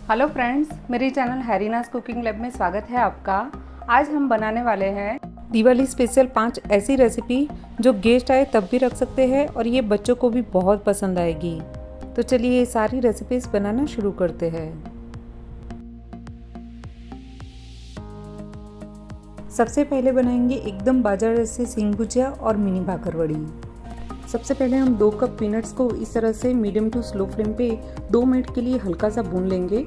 Hello friends, मेरे channel हैरीनास cooking lab में स्वागत है आपका। आज हम बनाने वाले हैं दिवाली स्पेशल 5 ऐसी रेसिपी जो गेस्ट आए तब भी रख सकते हैं और ये बच्चों को भी बहुत पसंद आएगी। तो चलिए ये सारी रेसिपीज बनाना शुरू करते हैं। सबसे पहले बनाएंगे एकदम बाजार जैसे सींग भुजिया और मिनी भाकरवड़ी। सबसे पहले हम 2 कप पीनट्स को इस तरह से मीडियम टू स्लो फ्लेम पे 2 मिनट के लिए हल्का सा भून लेंगे।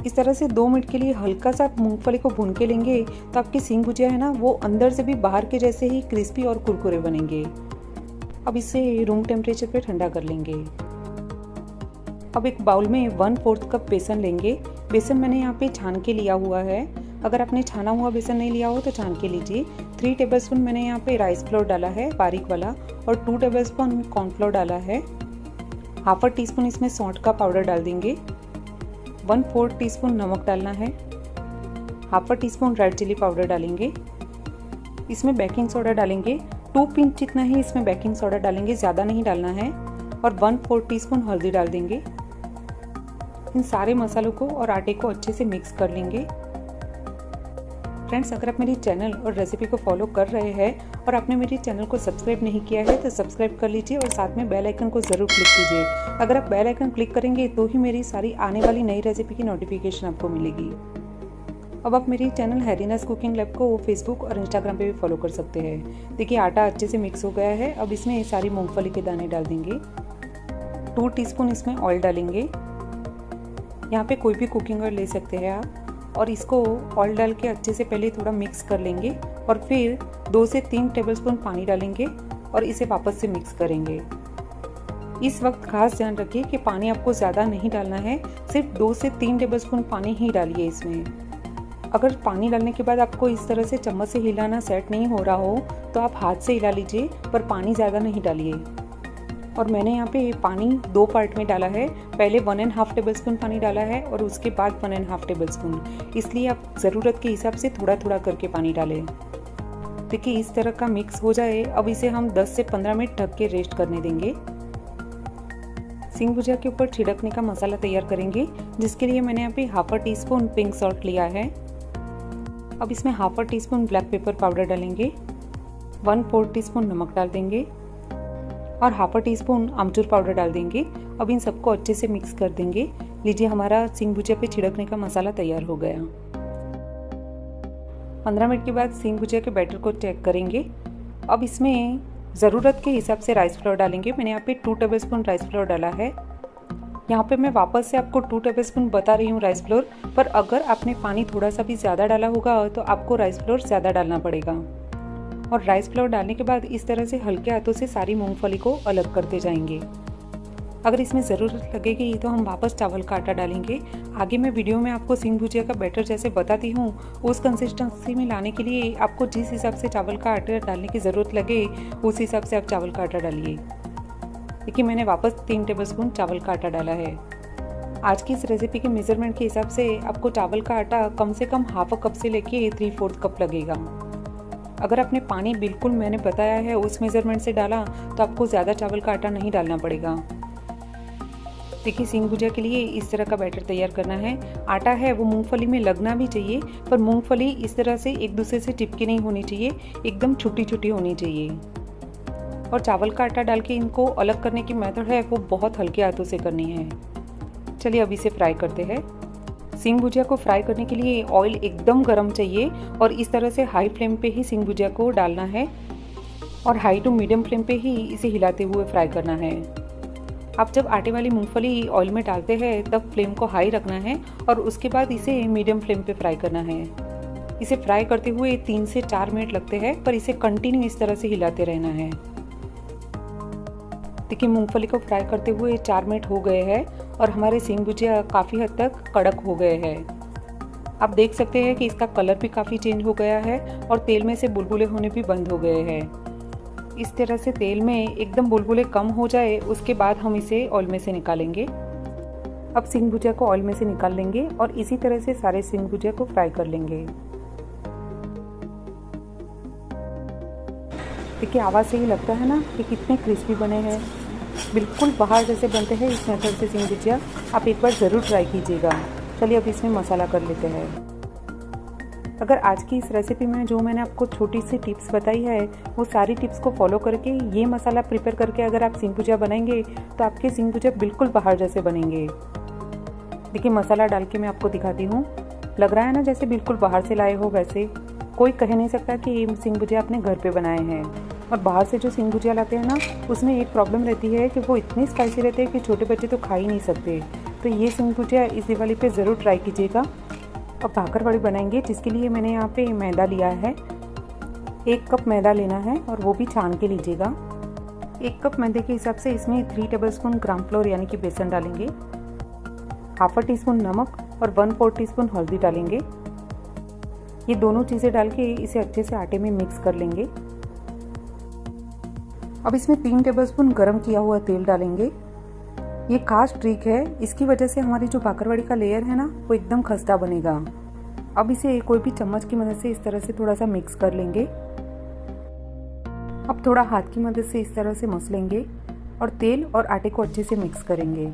इस तरह से 2 मिनट के लिए हल्का सा मूंगफली को भून के लेंगे तो आपकी सींग भुजिया है ना, वो अंदर से भी बाहर के जैसे ही क्रिस्पी और कुरकुरे बनेंगे। अब इसे रूम टेम्परेचर पे ठंडा कर लेंगे। अब एक बाउल में 1/4 कप बेसन लेंगे। बेसन मैंने यहाँ पे छान के लिया हुआ है। अगर आपने छाना हुआ बेसन नहीं लिया हो तो छान के लीजिए। 3 टेबलस्पून मैंने यहाँ पे राइस फ्लोर डाला है बारीक वाला और 2 टेबलस्पून कॉर्नफ्लोर डाला है। हाफ टीस्पून इसमें सौंठ का पाउडर डाल देंगे। 1/4 टीस्पून नमक डालना है। Half teaspoon red chilli powder डालेंगे। इसमें बेकिंग सोडा डालेंगे। 2 पिंच जितना ही इसमें बेकिंग सोडा डालेंगे, ज़्यादा नहीं डालना है। और 1/4 टीस्पून हल्दी डाल देंगे। इन सारे मसालों को और आटे को अच्छे से मिक्स कर लेंगे। फ्रेंड्स, अगर आप मेरी चैनल और रेसिपी को फॉलो कर रहे हैं और आपने मेरे चैनल को सब्सक्राइब नहीं किया है तो सब्सक्राइब कर लीजिए और साथ में बेल आइकन को ज़रूर क्लिक कीजिए। अगर आप बेल आइकन क्लिक करेंगे तो ही मेरी सारी आने वाली नई रेसिपी की नोटिफिकेशन आपको मिलेगी। अब आप मेरी चैनल हैरीनास कुकिंग लैब को फेसबुक और इंस्टाग्राम पे भी फॉलो कर सकते हैं। देखिए आटा अच्छे से मिक्स हो गया है। अब इसमें सारी मूँगफली के दाने डाल देंगे। 2 टीस्पून इसमें ऑयल डालेंगे। यहाँ पे कोई भी कुकिंग ऑयल ले सकते हैं आप। और इसको ऑयल डाल के अच्छे से पहले थोड़ा मिक्स कर लेंगे और फिर 2 से 3 टेबलस्पून पानी डालेंगे और इसे वापस से मिक्स करेंगे। इस वक्त खास ध्यान रखिए कि पानी आपको ज़्यादा नहीं डालना है, सिर्फ 2 से 3 टेबलस्पून पानी ही डालिए इसमें। अगर पानी डालने के बाद आपको इस तरह से चम्मच से हिलाना सेट नहीं हो रहा हो तो आप हाथ से हिला लीजिए, पर पानी ज़्यादा नहीं डालिए। और मैंने यहाँ पे पानी 2 पार्ट में डाला है। पहले 1.5 टेबलस्पून पानी डाला है और उसके बाद 1.5 टेबलस्पून, इसलिए आप ज़रूरत के हिसाब से थोड़ा थोड़ा करके पानी डालें। देखिए इस तरह का मिक्स हो जाए। अब इसे हम 10 से 15 मिनट ढक के रेस्ट करने देंगे। सींग भुजिया के ऊपर छिड़कने का मसाला तैयार करेंगे, जिसके लिए मैंने यहाँ पे हाफ टीस्पून पिंक सॉल्ट लिया है। अब इसमें half teaspoon black pepper powder डालेंगे। 1/4 टीस्पून नमक डाल देंगे और हाफ टीस्पून आमचूर पाउडर डाल देंगे। अब इन सबको अच्छे से मिक्स कर देंगे। लीजिए हमारा सींग भुजिया पे छिड़कने का मसाला तैयार हो गया। 15 मिनट के बाद सींग भुजिया के बैटर को चेक करेंगे। अब इसमें ज़रूरत के हिसाब से राइस फ्लोर डालेंगे। मैंने यहाँ पे 2 टेबलस्पून राइस फ्लोर डाला है। यहाँ पे मैं वापस से आपको 2 टेबलस्पून बता रही हूँ राइस फ्लोर, पर अगर आपने पानी थोड़ा सा भी ज़्यादा डाला होगा तो आपको राइस फ्लोर ज़्यादा डालना पड़ेगा। और राइस फ्लोर डालने के बाद इस तरह से हल्के हाथों से सारी मूंगफली को अलग करते जाएंगे। अगर इसमें ज़रूरत लगेगी तो हम वापस चावल का आटा डालेंगे। आगे मैं वीडियो में आपको सींग भुजिया का बैटर जैसे बताती हूँ, उस कंसिस्टेंसी में लाने के लिए आपको जिस हिसाब से चावल का आटा डालने की ज़रूरत लगे उस हिसाब से आप चावल का आटा डालिए। देखिए मैंने वापस 3 टेबलस्पून चावल का आटा डाला है। आज की इस रेसिपी के मेजरमेंट के हिसाब से आपको चावल का आटा कम से कम हाफ कप से लेके 3/4 कप लगेगा। अगर आपने पानी बिल्कुल मैंने बताया है उस मेज़रमेंट से डाला तो आपको ज़्यादा चावल का आटा नहीं डालना पड़ेगा। देखिए सींग भुजिया के लिए इस तरह का बैटर तैयार करना है। आटा है वो मूंगफली में लगना भी चाहिए, पर मूंगफली इस तरह से एक दूसरे से चिपकी नहीं होनी चाहिए, एकदम छोटी छोटी होनी चाहिए। और चावल का आटा डाल के इनको अलग करने की मेथड है वो बहुत हल्के हाथों से करनी है। चलिए अब इसे फ्राई करते हैं। सींग भुजिया को फ्राई करने के लिए ऑयल एकदम गर्म चाहिए और इस तरह से हाई फ्लेम पे ही सींग भुजिया को डालना है और हाई टू मीडियम फ्लेम पे ही इसे हिलाते हुए फ्राई करना है। आप जब आटे वाली मूंगफली ऑयल में डालते हैं तब फ्लेम को हाई रखना है और उसके बाद इसे मीडियम फ्लेम पे फ्राई करना है। इसे फ्राई करते हुए 3 से 4 मिनट लगते हैं, पर इसे कंटिन्यू इस तरह से हिलाते रहना है। देखिए मूंगफली को फ्राई करते हुए 4 मिनट हो गए हैं और हमारे सींग भुजिया काफ़ी हद तक कड़क हो गए हैं। आप देख सकते हैं कि इसका कलर भी काफ़ी चेंज हो गया है और तेल में से बुलबुले होने भी बंद हो गए हैं। इस तरह से तेल में एकदम बुलबुले कम हो जाए उसके बाद हम इसे ऑयल में से निकालेंगे। अब सींग भुजिया को ऑयल में से निकाल लेंगे और इसी तरह से सारे सींग भुजिया को फ्राई कर लेंगे। देखिए आवाज़ से ही लगता है ना कि कितने क्रिस्पी बने हैं, बिल्कुल बाहर जैसे बनते हैं। इस मेथड से सींग भुजिया आप एक बार ज़रूर ट्राई कीजिएगा। चलिए अब इसमें मसाला कर लेते हैं। अगर आज की इस रेसिपी में जो मैंने आपको छोटी सी टिप्स बताई है वो सारी टिप्स को फॉलो करके ये मसाला प्रिपेयर करके अगर आप सिंग भुजिया बनाएंगे तो आपके सिंग भुजिया बिल्कुल बाहर जैसे बनेंगे। देखिए मसाला डाल के मैं आपको दिखाती हूँ। लग रहा है ना जैसे बिल्कुल बाहर से लाए हो, वैसे कोई कह नहीं सकता कि ये सिंग भुजिया अपने घर पे बनाए हैं। और बाहर से जो सिंग भुजिया लाते हैं ना उसमें एक प्रॉब्लम रहती है कि वो इतनी स्पाइसी रहते हैं कि छोटे बच्चे तो खा ही नहीं सकते। तो ये सिंग भुजिया इस दिवाली पे ज़रूर ट्राई कीजिएगा। अब भाकरवड़ी बनाएंगे जिसके लिए मैंने यहाँ पे मैदा लिया है। 1 कप मैदा लेना है और वो भी छान के लीजिएगा। 1 कप मैदे के हिसाब से इसमें 3 टेबलस्पून ग्राम फ्लोर यानी कि बेसन डालेंगे, ½ टीस्पून नमक और 1/4 टीस्पून हल्दी डालेंगे। ये दोनों चीज़ें डाल के इसे अच्छे से आटे में मिक्स कर लेंगे। अब इसमें 3 टेबलस्पून गरम किया हुआ तेल डालेंगे। ये खास ट्रिक है, इसकी वजह से हमारी जो भाकरवड़ी का लेयर है ना वो एकदम खस्ता बनेगा। अब इसे कोई भी चम्मच की मदद से इस तरह से थोड़ा सा मिक्स कर लेंगे। अब थोड़ा हाथ की मदद से इस तरह से मस लेंगे और तेल और आटे को अच्छे से मिक्स करेंगे।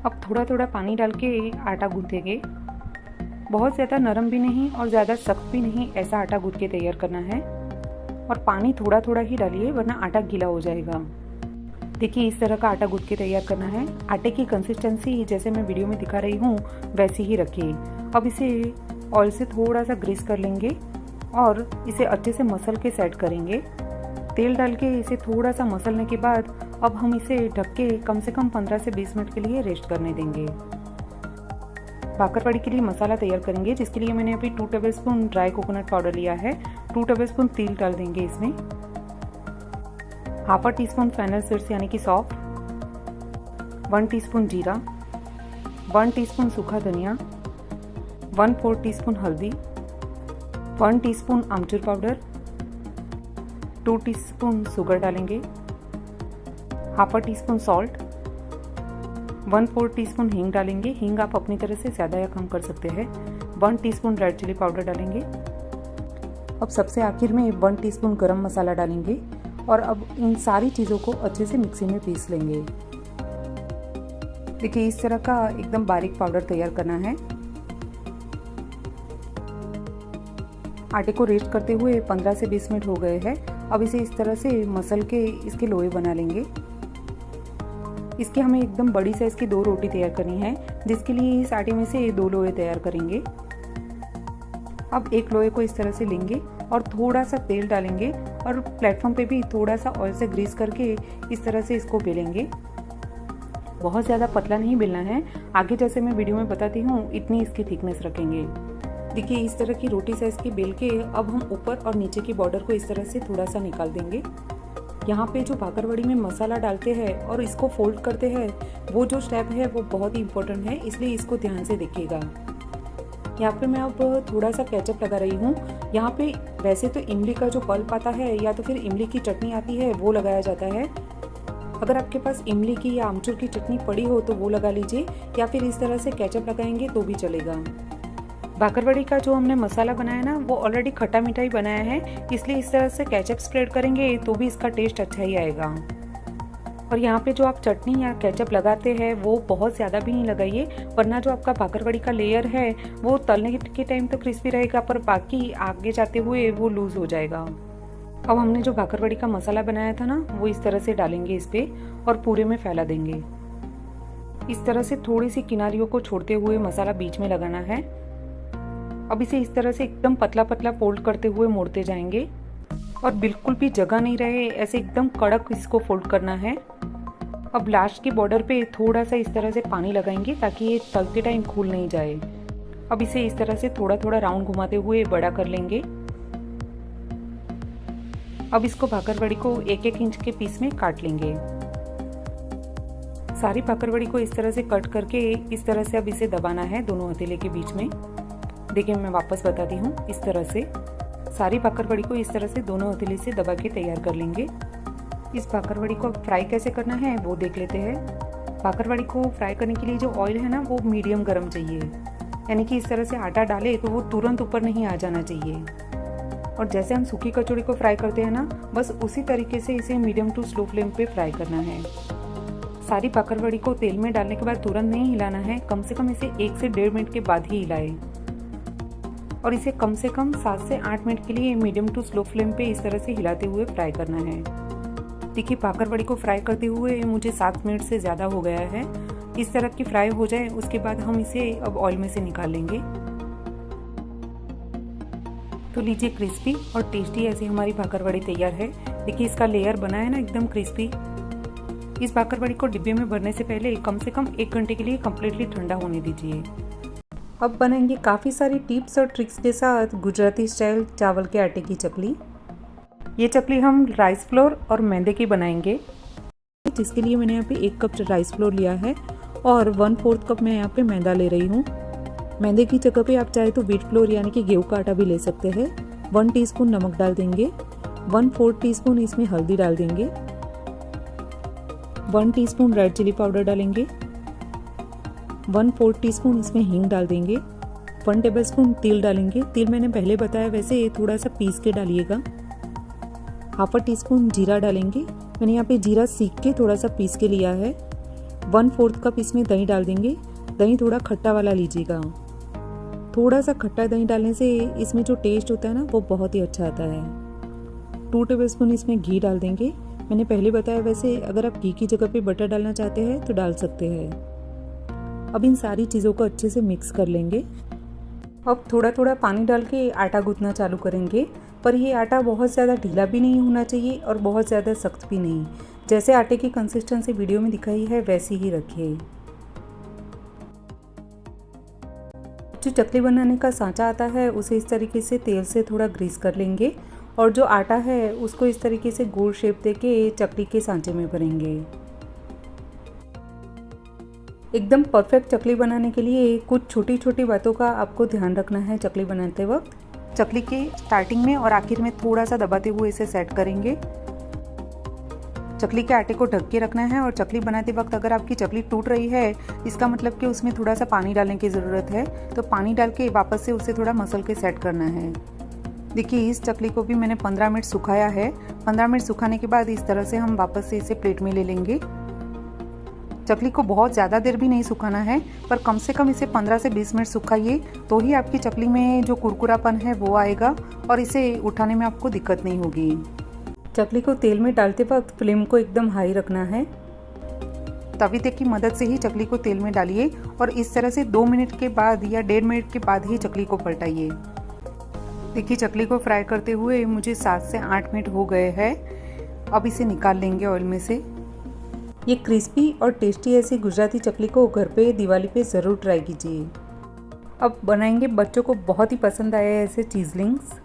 अब थोड़ा थोड़ा पानी डाल के आटा गूंथेंगे। बहुत ज़्यादा नरम भी नहीं और ज़्यादा सख्त भी नहीं, ऐसा आटा गूंथ के तैयार करना है। और पानी थोड़ा थोड़ा ही डालिए वरना आटा गीला हो जाएगा। देखिए इस तरह का आटा गूंथ के तैयार करना है। आटे की कंसिस्टेंसी जैसे मैं वीडियो में दिखा रही हूँ वैसी ही रखिए। अब इसे ऑयल से थोड़ा सा ग्रीस कर लेंगे और इसे अच्छे से मसल के सेट करेंगे। तेल डाल के इसे थोड़ा सा मसलने के बाद अब हम इसे ढक के कम से कम 15 से 20 मिनट के लिए रेस्ट करने देंगे। भाकरवड़ी के लिए मसाला तैयार करेंगे जिसके लिए मैंने अभी 2 टेबलस्पून ड्राई कोकोनट पाउडर लिया है। 2 टेबलस्पून तिल डाल देंगे इसमें, ½ टीस्पून फेनल सीड्स यानी कि सौंफ, 1 टीस्पून जीरा, 1 टीस्पून सूखा धनिया, 1/4 टीस्पून हल्दी, 1 टीस्पून आमचूर पाउडर, 2 टीस्पून शुगर डालेंगे, ½ टीस्पून सॉल्ट, 1/4 टीस्पून हींग डालेंगे। हींग आप अपनी तरह से ज़्यादा या कम कर सकते हैं। 1 टीस्पून रेड चिली पाउडर डालेंगे। अब सबसे आखिर में 1 टीस्पून गरम मसाला डालेंगे और अब इन सारी चीज़ों को अच्छे से मिक्सी में पीस लेंगे। देखिए इस तरह का एकदम बारीक पाउडर तैयार करना है। आटे को रेस्ट करते हुए 15 से 20 मिनट हो गए हैं। अब इसे इस तरह से मसल के इसके लोई बना लेंगे। इसके हमें एकदम बड़ी साइज की 2 रोटी तैयार करनी है, जिसके लिए इस आटे में से 2 लोए तैयार करेंगे। अब एक लोहे को इस तरह से लेंगे और थोड़ा सा तेल डालेंगे और प्लेटफॉर्म पे भी थोड़ा सा ऑयल से ग्रीस करके इस तरह से इसको बेलेंगे। बहुत ज़्यादा पतला नहीं बेलना है, आगे जैसे मैं वीडियो में बताती हूँ इतनी इसकी थिकनेस रखेंगे। देखिए इस तरह की रोटी साइज की बेल के अब हम ऊपर और नीचे की बॉर्डर को इस तरह से थोड़ा सा निकाल देंगे। यहाँ पे जो भाकरवड़ी में मसाला डालते हैं और इसको फोल्ड करते हैं वो जो स्टेप है वो बहुत ही इंपॉर्टेंट है, इसलिए इसको ध्यान से देखिएगा। यहाँ पे मैं अब थोड़ा सा केचप लगा रही हूँ। यहाँ पे वैसे तो इमली का जो पल्प आता है या तो फिर इमली की चटनी आती है वो लगाया जाता है। अगर आपके पास इमली की या आमचूर की चटनी पड़ी हो तो वो लगा लीजिए, या फिर इस तरह से केचप लगाएंगे तो भी चलेगा। भाकरवड़ी का जो हमने मसाला बनाया ना वो ऑलरेडी खट्टा मीठा ही बनाया है, इसलिए इस तरह से केचप स्प्रेड करेंगे तो भी इसका टेस्ट अच्छा ही आएगा। और यहाँ पे जो आप चटनी या केचप लगाते हैं वो बहुत ज़्यादा भी नहीं लगाइए, वरना जो आपका भाकरवड़ी का लेयर है वो तलने के टाइम तो क्रिस्पी रहेगा पर बाकी आगे जाते हुए वो लूज हो जाएगा। अब हमने जो भाकरवड़ी का मसाला बनाया था ना वो इस तरह से डालेंगे इस पे और पूरे में फैला देंगे। इस तरह से थोड़ी सी किनारियों को छोड़ते हुए मसाला बीच में लगाना है। अब इसे इस तरह से एकदम पतला पतला फोल्ड करते हुए मोड़ते जाएंगे और बिल्कुल भी जगह नहीं रहे ऐसे एकदम कड़क इसको फोल्ड करना है। अब लास्ट की बॉर्डर पे थोड़ा सा इस तरह से पानी लगाएंगे ताकि ये तलते टाइम खुल नहीं जाए। अब इसे इस तरह से थोड़ा थोड़ा राउंड घुमाते हुए बड़ा कर लेंगे। अब इसको भाकरवड़ी को 1-1 इंच के पीस में काट लेंगे। सारी भाकरवड़ी को इस तरह से कट करके इस तरह से अब इसे दबाना है दोनों हथेली के बीच में। देखिए मैं वापस बताती हूँ, इस तरह से सारी भाकरवड़ी को इस तरह से दोनों हथेली से दबा के तैयार कर लेंगे। इस भाकरवड़ी को फ्राई कैसे करना है वो देख लेते हैं। भाकरवड़ी को फ्राई करने के लिए जो ऑयल है ना वो मीडियम गर्म चाहिए, यानी कि इस तरह से आटा डाले तो वो तुरंत ऊपर नहीं आ जाना चाहिए। और जैसे हम सूखी कचौड़ी को फ्राई करते हैं ना बस उसी तरीके से इसे मीडियम टू स्लो फ्लेम पे फ्राई करना है। सारी बाकरवड़ी को तेल में डालने के बाद तुरंत नहीं हिलाना है, कम से कम इसे 1 से 1.5 मिनट के बाद ही हिलाएं और इसे कम से कम 7 से 8 मिनट के लिए मीडियम टू स्लो फ्लेम पे इस तरह से हिलाते हुए फ्राई करना है। देखिए बाकरवड़ी को फ्राई करते हुए मुझे 7 मिनट से ज़्यादा हो गया है। इस तरह की फ्राई हो जाए उसके बाद हम इसे अब ऑयल में से निकाल लेंगे। तो लीजिए क्रिस्पी और टेस्टी ऐसी हमारी बाकरवड़ी तैयार है। देखिए इसका लेयर बना है ना एकदम क्रिस्पी। इस बाकरवड़ी को डिब्बे में भरने से पहले कम से कम 1 घंटे के लिए कम्प्लीटली ठंडा होने दीजिए। अब बनाएंगे काफ़ी सारी टिप्स और ट्रिक्स के साथ गुजराती स्टाइल चावल के आटे की चकली। ये चकली हम राइस फ्लोर और मैदे की बनाएंगे, जिसके लिए मैंने यहाँ पे 1 कप राइस फ्लोर लिया है और 1/4 कप मैं यहाँ पे मैदा ले रही हूँ। मैदे की जगह पे आप चाहे तो व्हीट फ्लोर यानी कि गेहूं का आटा भी ले सकते हैं। 1 टीस्पून नमक डाल देंगे, 1/4 टीस्पून इसमें हल्दी डाल देंगे, 1 टीस्पून रेड चिली पाउडर डालेंगे, 1/4 टीस्पून इसमें हींग डाल देंगे, 1 टेबलस्पून तिल डालेंगे। तिल मैंने पहले बताया वैसे थोड़ा सा पीस के डालिएगा। 1/2 टीस्पून जीरा डालेंगे। मैंने यहाँ पे जीरा सीख के थोड़ा सा पीस के लिया है। 1/4 कप इसमें दही डाल देंगे। दही थोड़ा खट्टा वाला लीजिएगा। थोड़ा सा खट्टा दही डालने से इसमें जो टेस्ट होता है ना वो बहुत ही अच्छा आता है। 2 टेबलस्पून इसमें घी डाल देंगे। मैंने पहले बताया वैसे अगर आप घी की जगह पे बटर डालना चाहते हैं तो डाल सकते हैं। अब इन सारी चीज़ों को अच्छे से मिक्स कर लेंगे। अब थोड़ा थोड़ा पानी डाल के आटा गूंथना चालू करेंगे, पर ये आटा बहुत ज़्यादा ढीला भी नहीं होना चाहिए और बहुत ज़्यादा सख्त भी नहीं। जैसे आटे की कंसिस्टेंसी वीडियो में दिखाई है वैसी ही रखिए। जो चकली बनाने का सांचा आता है उसे इस तरीके से तेल से थोड़ा ग्रीस कर लेंगे और जो आटा है उसको इस तरीके से गोल शेप देके चकली के सांचे में भरेंगे। एकदम परफेक्ट चकली बनाने के लिए कुछ छोटी छोटी बातों का आपको ध्यान रखना है चकली बनाते वक्त। चकली के स्टार्टिंग में और आखिर में थोड़ा सा दबाते हुए इसे सेट करेंगे। चकली के आटे को ढक के रखना है और चकली बनाते वक्त अगर आपकी चकली टूट रही है इसका मतलब कि उसमें थोड़ा सा पानी डालने की ज़रूरत है, तो पानी डाल के वापस से उसे थोड़ा मसल के सेट करना है। देखिए इस चकली को भी मैंने 15 मिनट सुखाया है। 15 मिनट सुखाने के बाद इस तरह से हम वापस से इसे प्लेट में ले लेंगे। चकली को बहुत ज़्यादा देर भी नहीं सुखाना है, पर कम से कम इसे 15 से 20 मिनट सुखाइए, तो ही आपकी चकली में जो कुरकुरापन है वो आएगा और इसे उठाने में आपको दिक्कत नहीं होगी। चकली को तेल में डालते वक्त फ्लेम को एकदम हाई रखना है। तवी की मदद से ही चकली को तेल में डालिए और इस तरह से 2 मिनट के बाद या 1.5 मिनट के बाद ही चकली को पलटाइए। देखिए चकली को फ्राई करते हुए मुझे 7 से 8 मिनट हो गए हैं। अब इसे निकाल लेंगे ऑयल में से। ये क्रिस्पी और टेस्टी ऐसी गुजराती चकली को घर पे दिवाली पे ज़रूर ट्राई कीजिए। अब बनाएंगे बच्चों को बहुत ही पसंद आए ऐसे चीज़लिंग्स।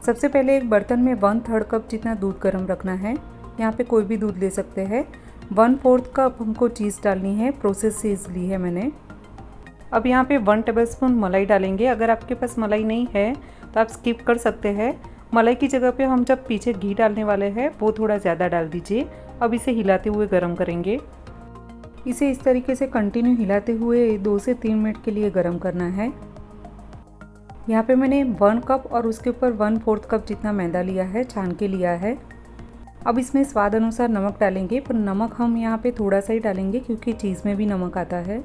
सबसे पहले एक बर्तन में 1/3 कप जितना दूध गर्म रखना है। यहाँ पे कोई भी दूध ले सकते हैं। 1/4 कप हमको चीज़ डालनी है, प्रोसेस चीज़ ली है मैंने। अब यहाँ पे 1 टेबलस्पून मलाई डालेंगे। अगर आपके पास मलाई नहीं है तो आप स्किप कर सकते हैं। मलाई की जगह पे हम जब पीछे घी डालने वाले हैं वो थोड़ा ज़्यादा डाल दीजिए। अब इसे हिलाते हुए गर्म करेंगे। इसे इस तरीके से कंटिन्यू हिलाते हुए 2 से 3 मिनट के लिए गर्म करना है। यहाँ पे मैंने 1 कप और उसके ऊपर 1/4 कप जितना मैदा लिया है, छान के लिया है। अब इसमें स्वाद अनुसार नमक डालेंगे, पर नमक हम यहाँ पे थोड़ा सा ही डालेंगे क्योंकि चीज़ में भी नमक आता है।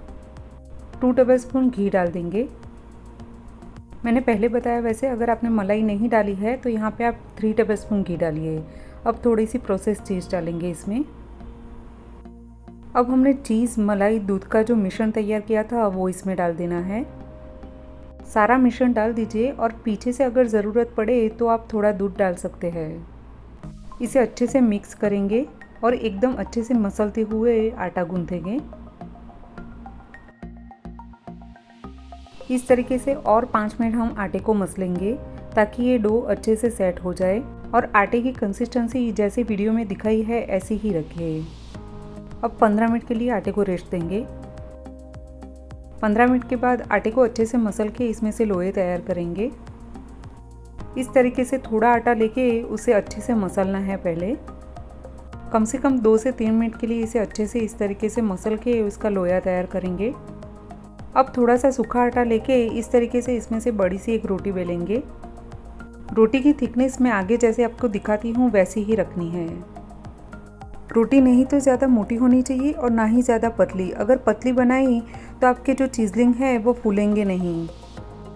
2 टेबलस्पून घी डाल देंगे। मैंने पहले बताया वैसे अगर आपने मलाई नहीं डाली है तो यहाँ पे आप 3 टेबलस्पून घी डालिए। अब थोड़ी सी प्रोसेस चीज़ डालेंगे इसमें। अब हमने चीज़, मलाई, दूध का जो मिश्रण तैयार किया था वो इसमें डाल देना है। सारा मिश्रण डाल दीजिए और पीछे से अगर ज़रूरत पड़े तो आप थोड़ा दूध डाल सकते हैं। इसे अच्छे से मिक्स करेंगे और एकदम अच्छे से मसलते हुए आटा गूंथेंगे। इस तरीके से और 5 मिनट हम आटे को मसलेंगे ताकि ये डो अच्छे से सेट हो जाए और आटे की कंसिस्टेंसी जैसे वीडियो में दिखाई है ऐसी ही रखिए। अब 15 मिनट के लिए आटे को रेस्ट देंगे। 15 मिनट के बाद आटे को अच्छे से मसल के इसमें से लोए तैयार करेंगे। इस तरीके से थोड़ा आटा लेके उसे अच्छे से मसलना है। पहले कम से कम 2 से 3 मिनट के लिए इसे अच्छे से इस तरीके से मसल के उसका लोया तैयार करेंगे। अब थोड़ा सा सूखा आटा लेके इस तरीके से इसमें से बड़ी सी एक रोटी बेलेंगे। रोटी की थिकनेस मैं आगे जैसे आपको दिखाती हूँ वैसी ही रखनी है। रोटी नहीं तो ज़्यादा मोटी होनी चाहिए और ना ही ज़्यादा पतली। अगर पतली बनाई तो आपके जो चीज़लिंग है वो फूलेंगे नहीं,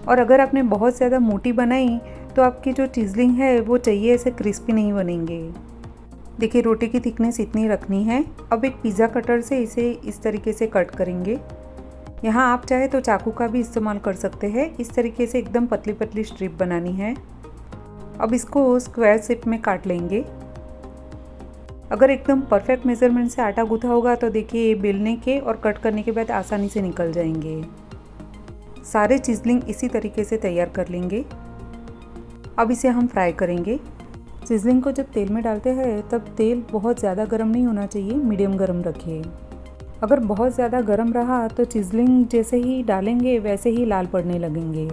और अगर आपने बहुत ज़्यादा मोटी बनाई तो आपकी जो चीज़लिंग है वो चाहिए ऐसे क्रिस्पी नहीं बनेंगे। देखिए रोटी की थिकनेस इतनी रखनी है। अब एक पिज़्ज़ा कटर से इसे इस तरीके से कट करेंगे। यहाँ आप चाहे तो चाकू का भी इस्तेमाल कर सकते हैं। इस तरीके से एकदम पतली पतली स्ट्रिप बनानी है। अब इसको स्क्वायर शेप में काट लेंगे। अगर एकदम परफेक्ट मेज़रमेंट से आटा गूँथा होगा तो देखिए ये बेलने के और कट करने के बाद आसानी से निकल जाएंगे। सारे चीज़लिंग इसी तरीके से तैयार कर लेंगे। अब इसे हम फ्राई करेंगे। चीज़लिंग को जब तेल में डालते हैं तब तेल बहुत ज़्यादा गर्म नहीं होना चाहिए, मीडियम गर्म रखिए। अगर बहुत ज़्यादा गर्म रहा तो चीज़लिंग जैसे ही डालेंगे वैसे ही लाल पड़ने लगेंगे।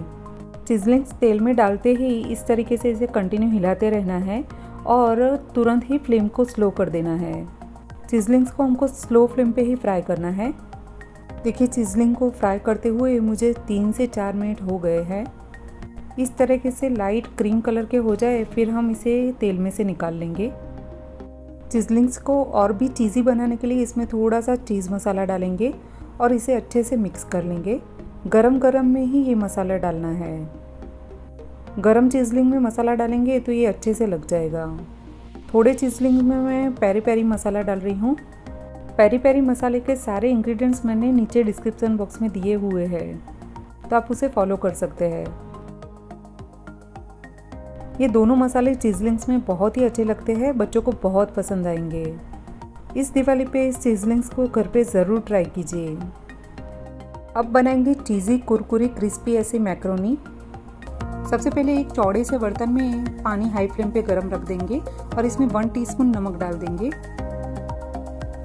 चीज़लिंग तेल में डालते ही इस तरीके से इसे कंटिन्यू हिलाते रहना है और तुरंत ही फ्लेम को स्लो कर देना है। चीज़लिंग्स को हमको स्लो फ्लेम पे ही फ्राई करना है। देखिए चीज़लिंग को फ्राई करते हुए मुझे 3 से 4 मिनट हो गए हैं। इस तरीके से लाइट क्रीम कलर के हो जाए फिर हम इसे तेल में से निकाल लेंगे। चीज़लिंग्स को और भी चीज़ी बनाने के लिए इसमें थोड़ा सा चीज़ मसाला डालेंगे और इसे अच्छे से मिक्स कर लेंगे। गरम गरम में ही ये मसाला डालना है। गरम चीज़लिंग में मसाला डालेंगे तो ये अच्छे से लग जाएगा। थोड़े चीज़लिंग में मैं पेरी पेरी मसाला डाल रही हूँ। पेरी पेरी मसाले के सारे इंग्रेडिएंट्स मैंने नीचे डिस्क्रिप्शन बॉक्स में दिए हुए हैं, तो आप उसे फॉलो कर सकते हैं। ये दोनों मसाले चीज़लिंग्स में बहुत ही अच्छे लगते हैं, बच्चों को बहुत पसंद आएंगे। इस दिवाली पे इस चीज़लिंग्स को घर पे ज़रूर ट्राई कीजिए। अब बनाएंगे चीज़ी कुरकुरी क्रिस्पी ऐसी मैक्रोनी। सबसे पहले एक चौड़े से बर्तन में पानी हाई फ्लेम पे गरम रख देंगे और इसमें 1 टीस्पून नमक डाल देंगे।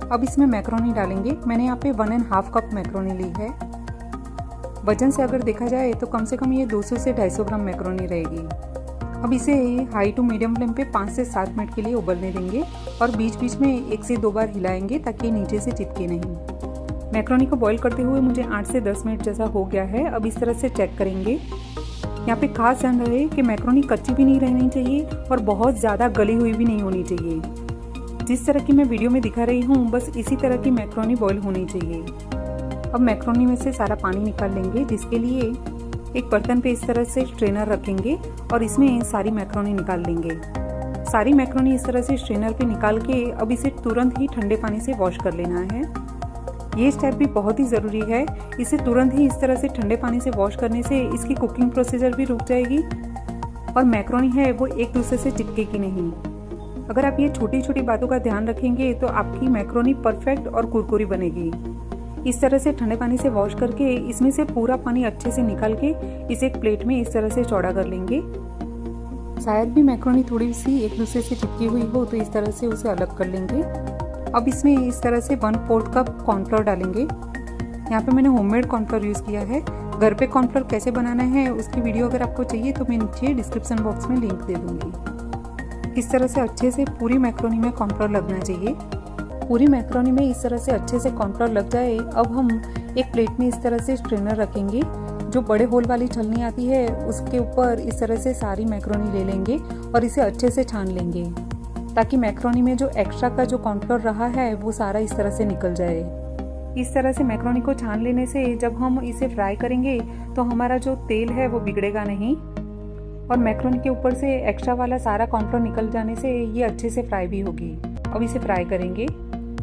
अब इसमें मैक्रोनी डालेंगे। मैंने यहाँ पे 1.5 कप मैक्रोनी ली है। वजन से अगर देखा जाए तो कम से कम ये 200 से 250 ग्राम मैक्रोनी रहेगी। अब इसे हाई टू मीडियम फ्लेम पे 5 से 7 मिनट के लिए उबलने देंगे और बीच बीच में 1 से 2 बार हिलाएंगे ताकि नीचे से चिपके नहीं। मैक्रोनी को बॉईल करते हुए मुझे 8 से 10 मिनट जैसा हो गया है। अब इस तरह से चेक करेंगे। यहाँ पे खास ध्यान रहे कि मैक्रोनी कच्ची भी नहीं रहनी चाहिए और बहुत ज़्यादा गली हुई भी नहीं होनी चाहिए। जिस तरह की मैं वीडियो में दिखा रही हूँ बस इसी तरह की मैक्रोनी बॉईल होनी चाहिए। अब मैक्रोनी में से सारा पानी निकाल लेंगे, जिसके लिए एक बर्तन पे इस तरह से स्ट्रेनर रखेंगे और इसमें सारी मैक्रोनी निकाल लेंगे। सारी मैक्रोनी इस तरह से स्ट्रेनर पे निकाल के अब इसे तुरंत ही ठंडे पानी से वॉश कर लेना है। ये स्टेप भी बहुत ही ज़रूरी है। इसे तुरंत ही इस तरह से ठंडे पानी से वॉश करने से इसकी कुकिंग प्रोसीजर भी रुक जाएगी और मैक्रोनी है वो एक दूसरे से चिपकेगी नहीं। अगर आप ये छोटी छोटी बातों का ध्यान रखेंगे तो आपकी मैक्रोनी परफेक्ट और कुरकुरी बनेगी। इस तरह से ठंडे पानी से वॉश करके इसमें से पूरा पानी अच्छे से निकाल के इसे एक प्लेट में इस तरह से चौड़ा कर लेंगे। शायद भी मैक्रोनी थोड़ी सी एक दूसरे से चिपकी हुई हो तो इस तरह से उसे अलग कर लेंगे। अब इसमें इस तरह से 1/4 कप कॉर्नफ्लोर डालेंगे। यहाँ पे मैंने होममेड कॉर्नफ्लोर यूज़ किया है। घर पे कॉर्नफ्लोर कैसे बनाना है उसकी वीडियो अगर आपको चाहिए तो मैं नीचे डिस्क्रिप्शन बॉक्स में लिंक दे दूँगी। इस तरह से अच्छे से पूरी मैक्रोनी में कॉर्नफ्लोर लगना चाहिए। पूरी मैक्रोनी में इस तरह से अच्छे से कॉर्नफ्लोर लग जाए। अब हम एक प्लेट में इस तरह से स्ट्रेनर रखेंगे। जो बड़े होल वाली छलनी आती है उसके ऊपर इस तरह से सारी मैक्रोनी ले लेंगे और इसे अच्छे से छान लेंगे ताकि मैक्रोनी में जो एक्स्ट्रा का जो कॉर्नफ्लोर रहा है वो सारा इस तरह से निकल जाए। इस तरह से मैक्रोनी को छान लेने से जब हम इसे फ्राई करेंगे तो हमारा जो तेल है वो बिगड़ेगा नहीं और मैक्रोनी के ऊपर से एक्स्ट्रा वाला सारा कॉर्नफ्लोर निकल जाने से ये अच्छे से फ्राई भी होगी। अब इसे फ्राई करेंगे।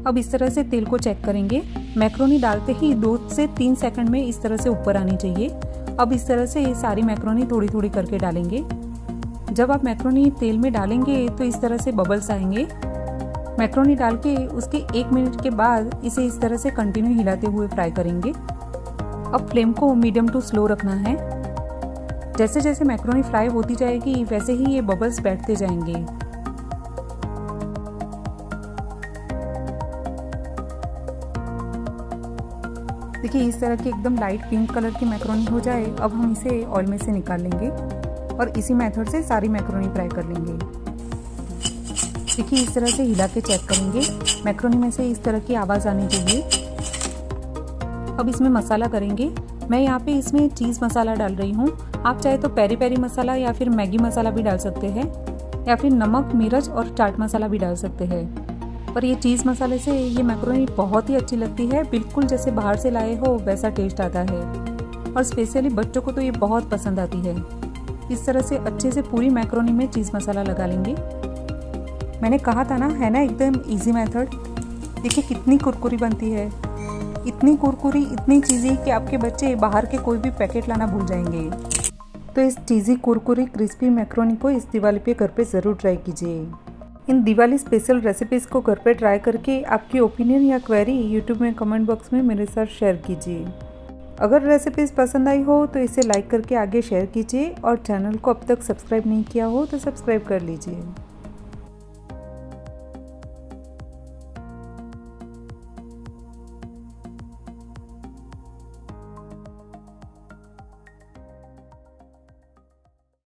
अब इस तरह से तेल को चेक करेंगे। मैक्रोनी डालते ही 2 से 3 सेकंड में इस तरह से ऊपर आनी चाहिए। अब इस तरह से सारी मैक्रोनी थोड़ी थोड़ी करके डालेंगे। जब आप मैक्रोनी तेल में डालेंगे तो इस तरह से बबल्स आएंगे। मैक्रोनी डाल के उसके 1 मिनट के बाद इसे इस तरह से कंटिन्यू हिलाते हुए फ्राई करेंगे। अब फ्लेम को मीडियम टू स्लो रखना है। जैसे जैसे मैक्रोनी फ्राई होती जाएगी वैसे ही ये बबल्स बैठते जाएंगे। देखिए इस तरह की एकदम लाइट पिंक कलर की मैक्रोनी हो जाए। अब हम इसे ऑयल में से निकाल लेंगे और इसी मेथड से सारी मैक्रोनी फ्राई कर लेंगे। देखिए इस तरह से हिला के चेक करेंगे। मैक्रोनी में से इस तरह की आवाज़ आनी चाहिए। अब इसमें मसाला करेंगे। मैं यहाँ पे इसमें चीज़ मसाला डाल रही हूँ। आप चाहे तो पेरी पेरी मसाला या फिर मैगी मसाला भी डाल सकते हैं या फिर नमक, मिर्च और चाट मसाला भी डाल सकते हैं। पर ये चीज़ मसाले से ये मैक्रोनी बहुत ही अच्छी लगती है, बिल्कुल जैसे बाहर से लाए हो वैसा टेस्ट आता है। और स्पेशली बच्चों को तो ये बहुत पसंद आती है। इस तरह से अच्छे से पूरी मैक्रोनी में चीज़ मसाला लगा लेंगे। मैंने कहा था ना, है ना एकदम इजी मेथड। देखिए कितनी कुरकुरी बनती है, इतनी कुरकुरी, इतनी चीज़ी कि आपके बच्चे बाहर के कोई भी पैकेट लाना भूल जाएंगे। तो इस चीज़ी कुरकुरी क्रिस्पी मैक्रोनी को इस दिवाली पे घर पे ज़रूर ट्राई कीजिए। इन दिवाली स्पेशल रेसिपीज़ को घर पे ट्राई करके आपकी ओपिनियन या क्वेरी यूट्यूब में कमेंट बॉक्स में मेरे साथ शेयर कीजिए। अगर रेसिपीज़ पसंद आई हो तो इसे लाइक करके आगे शेयर कीजिए और चैनल को अब तक सब्सक्राइब नहीं किया हो तो सब्सक्राइब कर लीजिए।